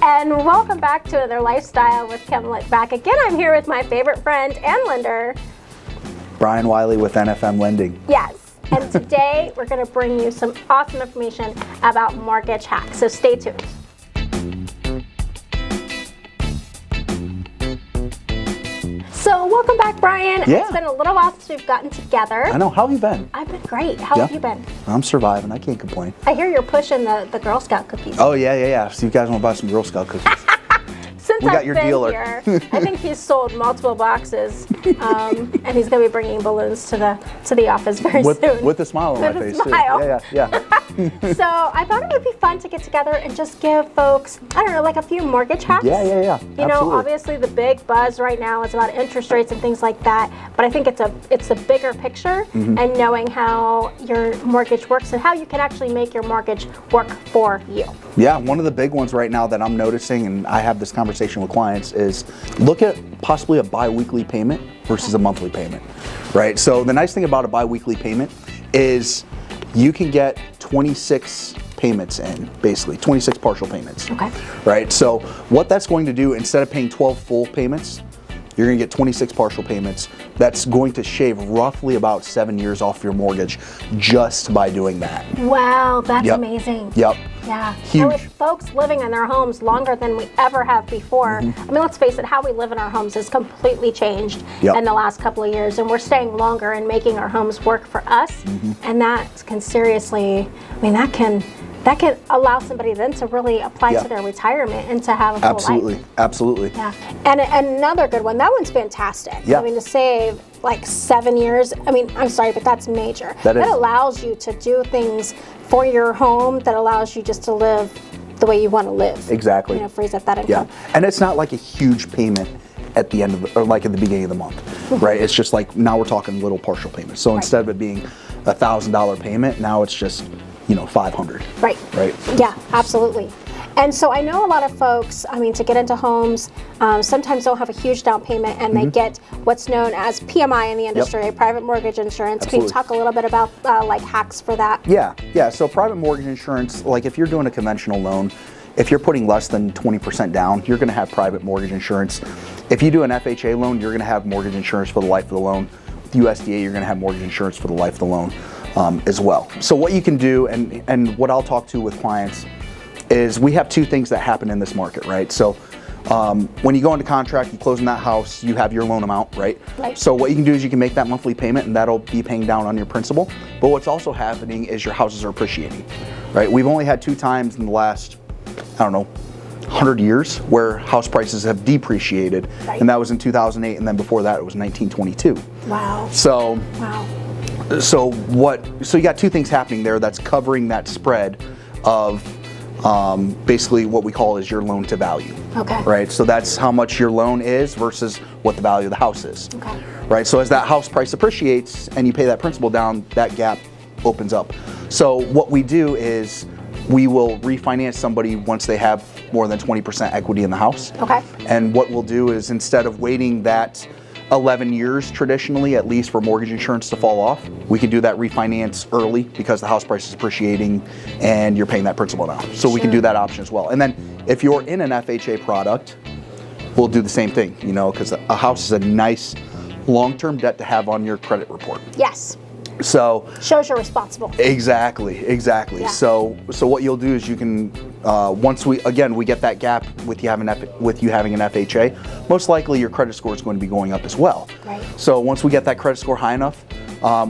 And welcome back to another Lifestyle with Kim Litvak. Again, I'm here with my favorite friend and lender, Brian Wylie with NFM Lending. Yes, and today we're going to bring you some awesome information about mortgage hacks, so stay tuned. So welcome back, Brian. Yeah. It's been a little while since we've gotten together. I know. How have you been? I've been great. How have you been? I'm surviving. I can't complain. I hear you're pushing the Girl Scout cookies. Oh, yeah. So you guys want to buy some Girl Scout cookies? Since We got I've your been dealer. here, I think he's sold multiple boxes, and he's going to be bringing balloons to the office very soon. With a smile on my face, smile. too. Yeah. So I thought it would be fun to get together and just give folks, I don't know, like a few mortgage hacks. Yeah. You know, Absolutely. obviously the big buzz right now is about interest rates and things like that, but I think it's a bigger picture and knowing how your mortgage works and how you can actually make your mortgage work for you. Yeah, one of the big ones right now that I'm noticing, and I have this conversation with clients, is look at possibly a bi-weekly payment versus a monthly payment, right? So the nice thing about a bi-weekly payment is you can get 26 payments in, basically, 26 partial payments. Okay. Right, so what that's going to do, instead of paying 12 full payments, you're going to get 26 partial payments. That's going to shave roughly about 7 years off your mortgage just by doing that. Wow, that's amazing. Yep. Yeah. Huge. And with folks living in their homes longer than we ever have before, I mean, let's face it, how we live in our homes has completely changed in the last couple of years, and we're staying longer and making our homes work for us, and that can seriously, I mean, that can allow somebody then to really apply to their retirement and to have a full life. Absolutely. Yeah. And another good one, that one's fantastic. Yeah. I mean, to save like 7 years, I mean, I'm sorry, but that's major. That is. Allows you to do things for your home that allows you just to live the way you want to live. Exactly. You know, freeze up that income. Yeah. And it's not like a huge payment at the end of or like at the beginning of the month, right? It's just like, now we're talking little partial payments. So instead of it being a $1,000 payment, now it's just, $500. Right. Yeah, absolutely. And so I know a lot of folks, I mean, to get into homes, sometimes don't have a huge down payment and they get what's known as PMI in the industry, private mortgage insurance. Absolutely. Can you talk a little bit about like hacks for that? Yeah. So private mortgage insurance, like if you're doing a conventional loan, if you're putting less than 20% down, you're going to have private mortgage insurance. If you do an FHA loan, you're going to have mortgage insurance for the life of the loan. With USDA, you're going to have mortgage insurance for the life of the loan as well. So what you can do, and what I'll talk to with clients, is we have two things that happen in this market, right? So when you go into contract, you close on that house, you have your loan amount, right? So what you can do is you can make that monthly payment and that'll be paying down on your principal. But what's also happening is your houses are appreciating, right? We've only had 2 times in the last, 100 years where house prices have depreciated, and that was in 2008, and then before that it was 1922. Wow. So you got 2 things happening there that's covering that spread of basically what we call is your loan to value. Okay. Right, so that's how much your loan is versus what the value of the house is. Okay. Right, so as that house price appreciates and you pay that principal down, that gap opens up. So what we do is we will refinance somebody once they have more than 20% equity in the house. Okay. And what we'll do is, instead of waiting that 11 years traditionally, at least, for mortgage insurance to fall off, we can do that refinance early because the house price is appreciating and you're paying that principal now. So we can do that option as well. And then if you're in an FHA product, we'll do the same thing, because a house is a nice long-term debt to have on your credit report. Yes. So shows you're responsible. Exactly. Yeah. So what you'll do is you can once we get that gap with you having an FHA, most likely your credit score is going to be going up as well. Right. So once we get that credit score high enough,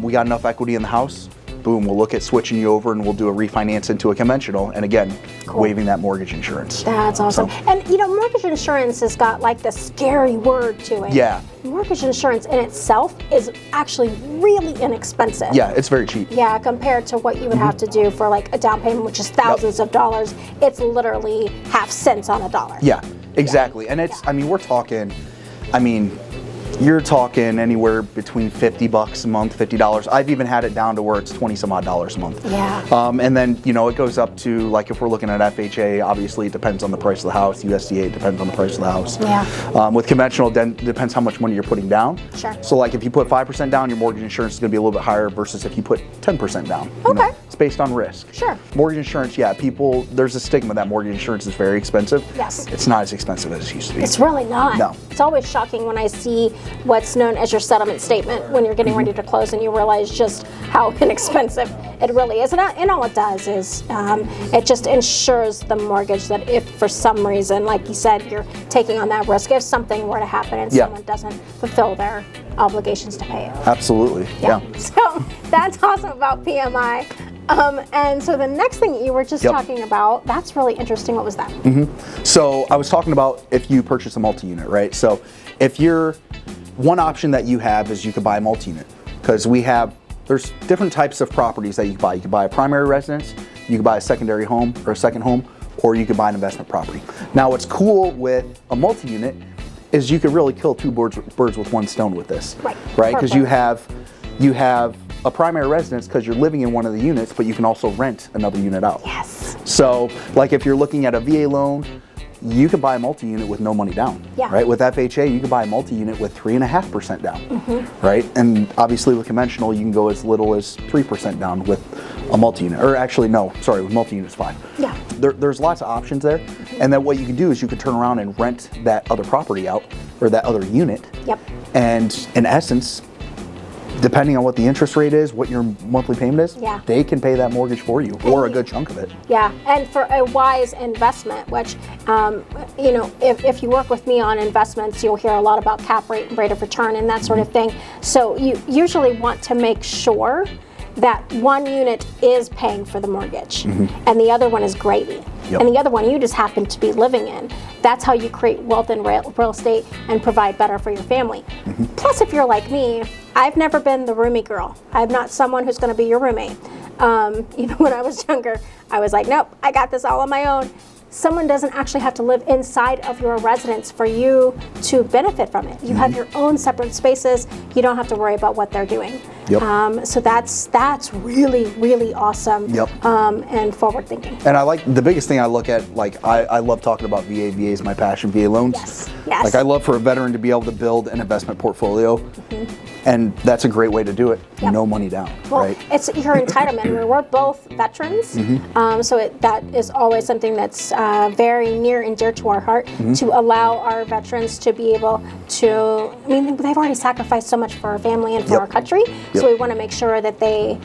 we got enough equity in the house, boom, we'll look at switching you over and we'll do a refinance into a conventional, and again, waiving that mortgage insurance. That's awesome. So, and mortgage insurance has got like the scary word to it. Yeah. Mortgage insurance in itself is actually really inexpensive. Yeah, it's very cheap. Yeah, compared to what you would have to do for like a down payment, which is thousands of dollars. It's literally half cents on a dollar. Yeah, exactly. And it's, we're talking, you're talking anywhere between $50 a month, $50. I've even had it down to where it's 20 some odd dollars a month. Yeah. And then, you know, it goes up to, like, if we're looking at FHA, obviously it depends on the price of the house. USDA, it depends on the price of the house. Yeah. With conventional, it depends how much money you're putting down. Sure. So, like, if you put 5% down, your mortgage insurance is going to be a little bit higher versus if you put 10% down. You know, it's based on risk. Sure. Mortgage insurance, yeah, there's a stigma that mortgage insurance is very expensive. Yes. It's not as expensive as it used to be. It's really not. No. It's always shocking when I see what's known as your settlement statement when you're getting ready to close and you realize just how inexpensive it really is. And all it does is it just ensures the mortgage that if for some reason, like you said, you're taking on that risk, if something were to happen and someone doesn't fulfill their obligations to pay it. Absolutely. Yeah. So that's awesome about PMI. And so the next thing you were just talking about, that's really interesting. What was that? So I was talking about if you purchase a multi-unit, right? So if one option that you have is you could buy a multi-unit, because there's different types of properties that you can buy. You can buy a primary residence, you can buy a secondary home or a second home, or you could buy an investment property. Now what's cool with a multi-unit is you could really kill two birds with one stone with this. Right? Because you have a primary residence because you're living in one of the units, but you can also rent another unit out. Yes. So, like if you're looking at a VA loan, you can buy a multi-unit with no money down. Yeah. Right? With FHA, you can buy a multi-unit with 3.5% down. Right? And obviously with conventional, you can go as little as 3% down with a multi-unit. Or actually, no, sorry, with multi-units 5. Yeah. There's lots of options there. And then what you can do is you can turn around and rent that other property out, or that other unit. Yep. And in essence, depending on what the interest rate is, what your monthly payment is, they can pay that mortgage for you, or a good chunk of it. Yeah, and for a wise investment, which, you know, if you work with me on investments, you'll hear a lot about cap rate and rate of return and that sort of thing. So you usually want to make sure that one unit is paying for the mortgage and the other one is gravy. And the other one you just happen to be living in. That's how you create wealth in real estate and provide better for your family. Plus, if you're like me, I've never been the roomie girl. I'm not someone who's going to be your roommate. You know, when I was younger, I was like, nope, I got this all on my own. Someone doesn't actually have to live inside of your residence for you to benefit from it. You have your own separate spaces. You don't have to worry about what they're doing. So that's really, really awesome and forward thinking. And I like, the biggest thing I look at, like I love talking about VA. VA is my passion, VA loans. Yes. Like I love for a veteran to be able to build an investment portfolio. And that's a great way to do it. No money down, right? It's your entitlement. We're both veterans, so that is always something that's very near and dear to our heart, to allow our veterans to be able to, I mean, they've already sacrificed so much for our family and for our country, so we want to make sure that they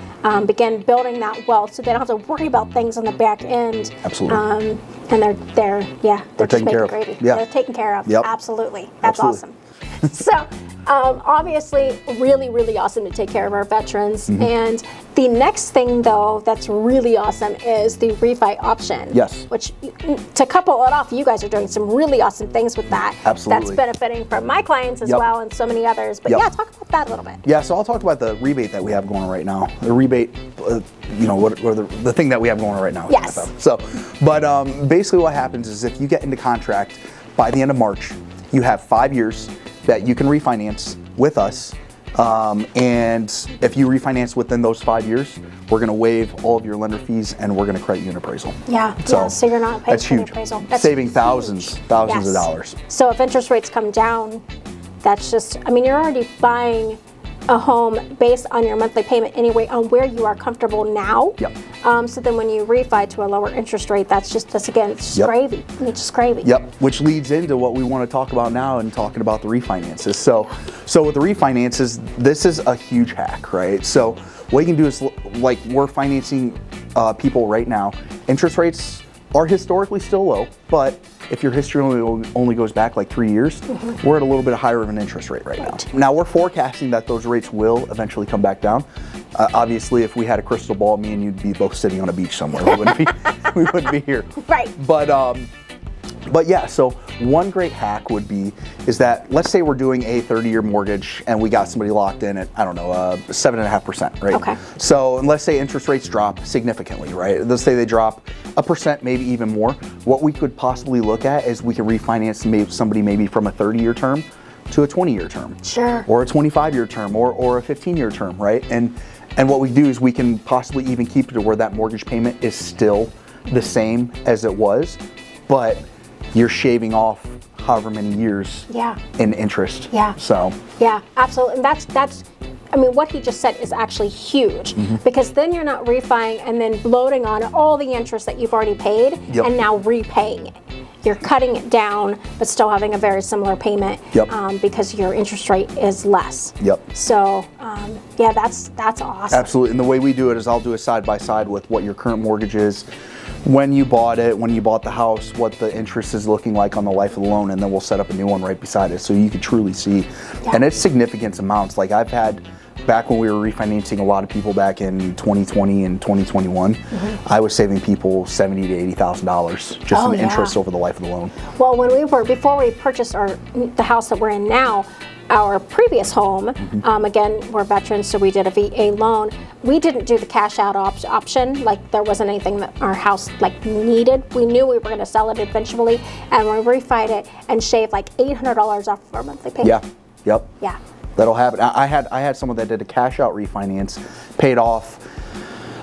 begin building that wealth so they don't have to worry about things on the back end. Absolutely. And they're taken care of. Gravy. They're taken care of. Absolutely. That's awesome. So, obviously, really, really awesome to take care of our veterans. And the next thing, though, that's really awesome is the refi option. Yes. Which, to couple it off, you guys are doing some really awesome things with that. Absolutely. That's benefiting from my clients as well and so many others. But yeah, talk about that a little bit. Yeah, so I'll talk about the rebate that we have going on right now. The rebate, you know, the thing that we have going on right now. Yes. So, but basically what happens is if you get into contract by the end of March, you have 5 years that you can refinance with us, and if you refinance within those 5 years, we're going to waive all of your lender fees and we're going to credit you an appraisal. So you're not paying for the appraisal. That's saving thousands of dollars. So if interest rates come down, that's just, I mean, you're already buying a home based on your monthly payment anyway, on where you are comfortable now. So then when you refi to a lower interest rate, that's again, it's just gravy. It's just gravy. Which leads into what we want to talk about now and talking about the refinances. So with the refinances, this is a huge hack, right? So what you can do is, like, we're financing people right now. Interest rates are historically still low, but if your history only goes back like 3 years, we're at a little bit higher of an interest rate right now. Now we're forecasting that those rates will eventually come back down. Obviously, if we had a crystal ball, me and you'd be both sitting on a beach somewhere. We wouldn't be here. But yeah, so one great hack is that, let's say we're doing a 30-year mortgage and we got somebody locked in at, I don't know, 7.5%, right? Okay. So, and let's say interest rates drop significantly, right? Let's say they drop 1%, maybe even more. What we could possibly look at is we could refinance somebody maybe from a 30-year term to a 20-year term. Sure. Or a 25-year term, or a 15-year term, right? And what we do is we can possibly even keep it to where that mortgage payment is still the same as it was, but you're shaving off however many years in interest. Yeah. So. Yeah, absolutely. And that's I mean, what he just said is actually huge, because then you're not refining and then loading on all the interest that you've already paid and now repaying it. You're cutting it down, but still having a very similar payment because your interest rate is less. So, yeah, that's awesome. Absolutely. And the way we do it is I'll do a side by side with what your current mortgage is, when you bought it, when you bought the house, what the interest is looking like on the life of the loan, and then we'll set up a new one right beside it so you can truly see. And it's significant amounts. Like I've had, back when we were refinancing a lot of people back in 2020 and 2021, I was saving people $70,000 to $80,000 just in interest over the life of the loan. Well, before we purchased the house that we're in now, our previous home, again, we're veterans, so we did a VA loan. We didn't do the cash out option. Like, there wasn't anything that our house needed. We knew we were going to sell it eventually, and we refied it and shaved like $800 off of our monthly payment. Yeah. That'll happen. I had someone that did a cash out refinance, paid off,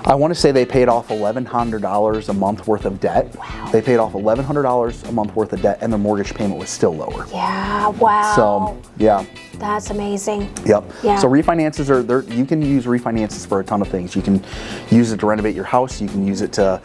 I want to say they paid off $1,100 a month worth of debt. Wow. They paid off $1,100 a month worth of debt, and their mortgage payment was still lower. Yeah, wow. So, yeah. That's amazing. Yep. Yeah. So refinances you can use refinances for a ton of things. You can use it to renovate your house. You can use it to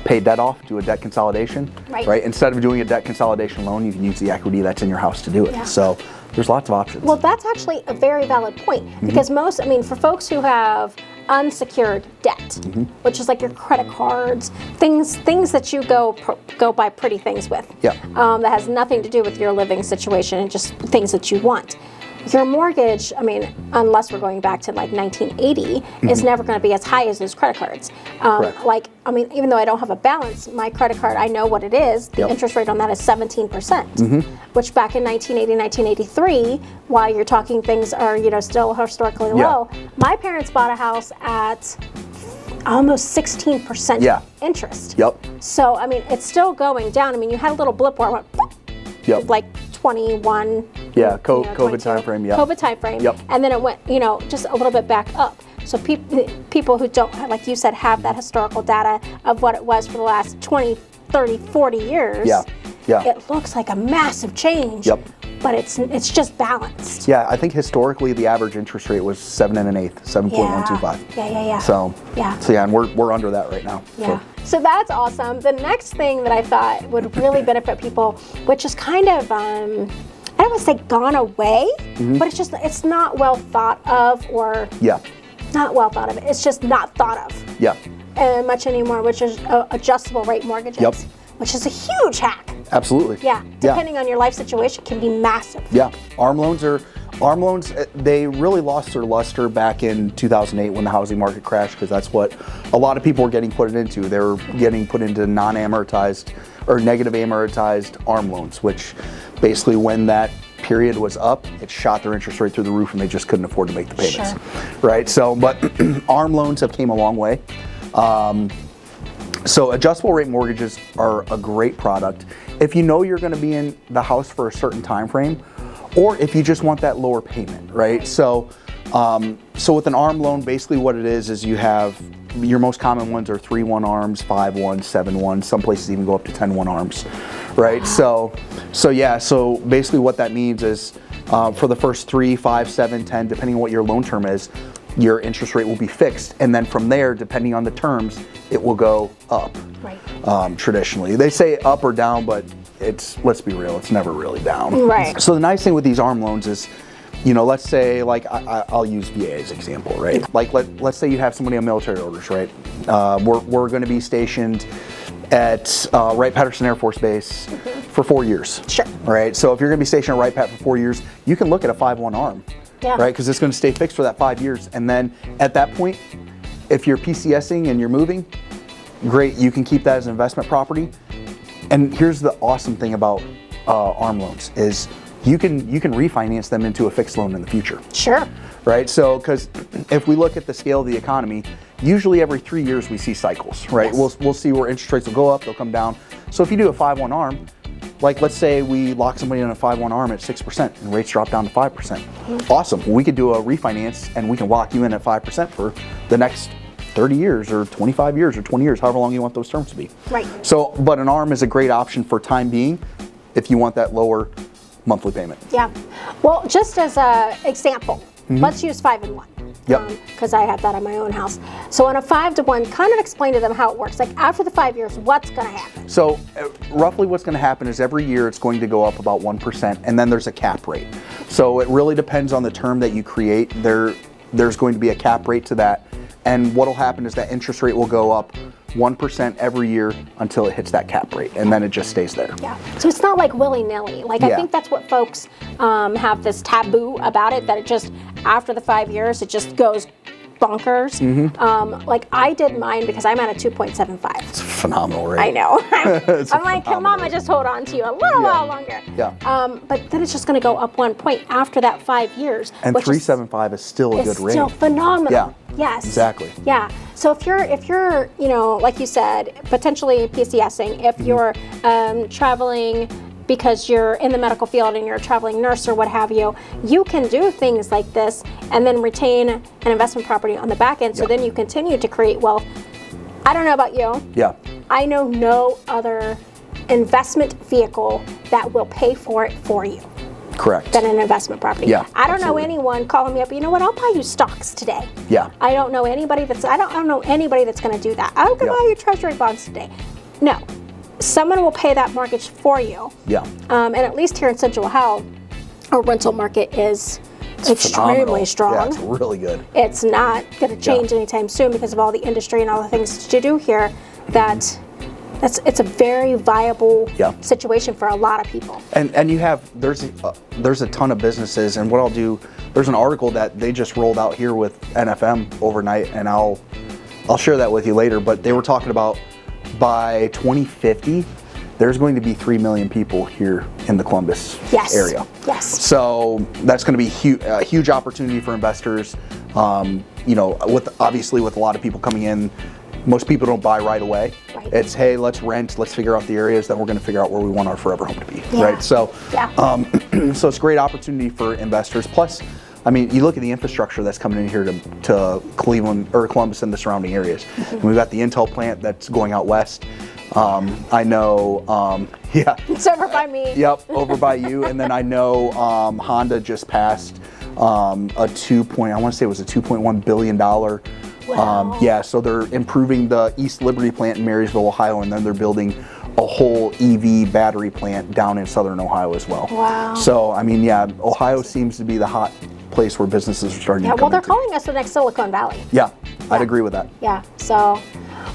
pay debt off, do a debt consolidation. Right. Instead of doing a debt consolidation loan, you can use the equity that's in your house to do it. Yeah. So there's lots of options. Well, that's actually a very valid point, because for folks who have unsecured debt, which is like your credit cards, things that you go buy pretty things with, that has nothing to do with your living situation and just things that you want. Your mortgage, unless we're going back to like 1980, is never going to be as high as those credit cards. Even though I don't have a balance, my credit card, I know what it is. The interest rate on that is 17%, which back in 1980, 1983, while you're talking things are, still historically low, my parents bought a house at almost 16% interest. So, it's still going down. You had a little blip where it went, like 21. Yeah, COVID time frame. COVID time frame. And then it went, just a little bit back up. So people who don't, like you said, have that historical data of what it was for the last 20, 30, 40 years. It looks like a massive change. But it's just balanced. Yeah, I think historically the average interest rate was 7 1/8, 7.125. Yeah. So and we're under that right now. Yeah. So that's awesome. The next thing that I thought would really benefit people, which is kind of I don't want to say gone away, but it's not well thought of, or not well thought of. It's just not thought of much anymore, which is adjustable rate mortgages, which is a huge hack. Absolutely. Yeah. Depending on your life situation, can be massive. Yeah. Arm loans, they really lost their luster back in 2008 when the housing market crashed, because that's what a lot of people were getting put into. They were getting put into non-amortized or negative amortized arm loans, which basically when that period was up, it shot their interest rate through the roof and they just couldn't afford to make the payments. Right? So, but arm loans have came a long way. So adjustable rate mortgages are a great product if you know you're going to be in the house for a certain time frame, or if you just want that lower payment, right? So with an arm loan, basically what it is you have your most common ones are 3-1 arms, 5-1, 7-1. Some places even go up to 10-1 arms, right? So basically what that means is for the first 3, 5, 7, 10, depending on what your loan term is, your interest rate will be fixed, and then from there, depending on the terms, it will go up. Right. Traditionally, they say up or down, but let's be real, it's never really down. Right. So the nice thing with these arm loans is, let's say, like I'll use VA as an example, right? Like let's say you have somebody on military orders, right? We're going to be stationed at Wright-Patterson Air Force Base for 4 years. Sure. Right. So if you're going to be stationed at Wright-Pat for 4 years, you can look at a 5-1 arm. Yeah. Right, because it's going to stay fixed for that 5 years, and then at that point, if you're PCSing and you're moving, great, you can keep that as an investment property. And here's the awesome thing about arm loans is you can refinance them into a fixed loan in the future. Sure. Right, so because if we look at the scale of the economy, usually every 3 years we see cycles, right? Yes. We'll see where interest rates will go up, they'll come down. So if you do a 5-1 arm, like let's say we lock somebody in a 5/1 arm at 6% and rates drop down to 5%. Awesome. We could do a refinance and we can lock you in at 5% for the next 30 years or 25 years or 20 years, however long you want those terms to be. Right. So, but an arm is a great option for time being if you want that lower monthly payment. Yeah. Well, just as an example, let's use 5-in-1. Yep. Because I have that in my own house. So on a 5-to-1, kind of explain to them how it works. Like after the 5 years, what's going to happen? So roughly what's going to happen is every year it's going to go up about 1%, and then there's a cap rate. So it really depends on the term that you create. There's going to be a cap rate to that. And what will happen is that interest rate will go up 1% every year until it hits that cap rate, and then it just stays there. Yeah. So it's not like willy-nilly. Like I think that's what folks have this taboo about it, that it just, after the 5 years, it just goes bonkers. Like I did mine because I'm at a 2.75. It's phenomenal, right? I know. I'm like, come on, I just hold on to you a little while longer. Yeah. But then it's just going to go up 1 point after that 5 years. And 3.75 is still a good rate. It's still phenomenal. Yeah. Yes. Exactly. Yeah. So if you're, you know, like you said, potentially PCSing, if you're traveling because you're in the medical field and you're a traveling nurse or what have you, you can do things like this and then retain an investment property on the back end. So then you continue to create wealth. I don't know about you. Yeah. I know no other investment vehicle that will pay for it for you. Correct. Than an investment property. Yeah. I don't know anyone calling me up, you know what, I'll buy you stocks today. Yeah. I don't know anybody that's going to do that. I'm going to buy you treasury bonds today. No. Someone will pay that mortgage for you. Yeah. And at least here in Central Ohio, our rental market is extremely strong. Yeah, it's really good. It's not going to change anytime soon because of all the industry and all the things to do here. It's a very viable situation for a lot of people. And you have, there's a ton of businesses, and what I'll do, there's an article that they just rolled out here with NFM overnight, and I'll share that with you later, but they were talking about by 2050, there's going to be 3 million people here in the Columbus area. Yes. So that's going to be a huge opportunity for investors. You know, obviously with a lot of people coming in, most people don't buy right away. Right. It's, hey, let's rent, let's figure out the areas, then we're going to figure out where we want our forever home to be, right? So, so it's a great opportunity for investors. Plus, I mean, you look at the infrastructure that's coming in here to Cleveland or Columbus and the surrounding areas. And we've got the Intel plant that's going out west. I know, It's over by me. Yep, over by you. And then I know Honda just passed I want to say it was a $2.1 billion. Wow. Yeah, so they're improving the East Liberty plant in Marysville, Ohio, and then they're building a whole EV battery plant down in Southern Ohio as well. Wow. So, I mean, yeah, Ohio seems to be the hot place where businesses are starting to come well, they're into. calling us the next Silicon Valley. Yeah, I'd agree with that. Yeah, so,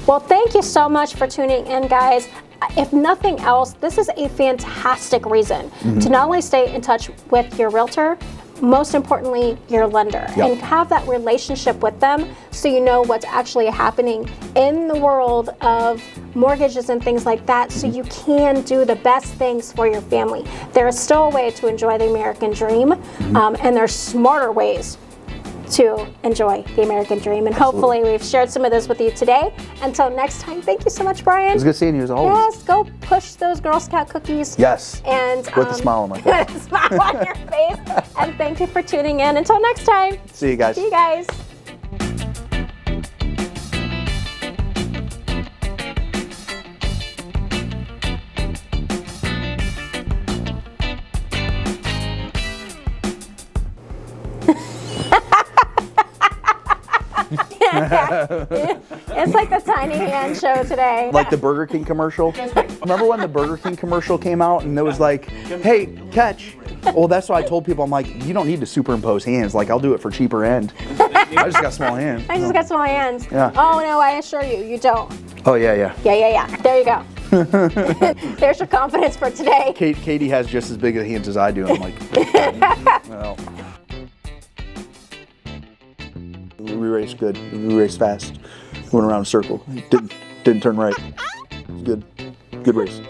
well, thank you so much for tuning in, guys. If nothing else, this is a fantastic reason to not only stay in touch with your realtor, most importantly, your lender, and have that relationship with them so you know what's actually happening in the world of mortgages and things like that, so you can do the best things for your family. There is still a way to enjoy the American dream, and there's smarter ways to enjoy the American dream. And hopefully we've shared some of this with you today. Until next time, thank you so much, Brian. It was good seeing you as always. Yes, go push those Girl Scout cookies. Yes. And with a smile on my face. with a smile on your face. And thank you for tuning in. Until next time. See you guys. See you guys. It's like the Tiny Hand show today. Like the Burger King commercial. Remember when the Burger King commercial came out and it was like, hey, catch. Well, that's why I told people, I'm like, you don't need to superimpose hands. Like, I'll do it for cheaper end. I just got small hands. I just got small hands. Yeah. Oh, no, I assure you, you don't. Oh, yeah. Yeah. There you go. There's your confidence for today. Katie has just as big of hands as I do. And I'm like, well. We raced good. We raced fast. Went around a circle. Didn't turn right. It was good. Good race.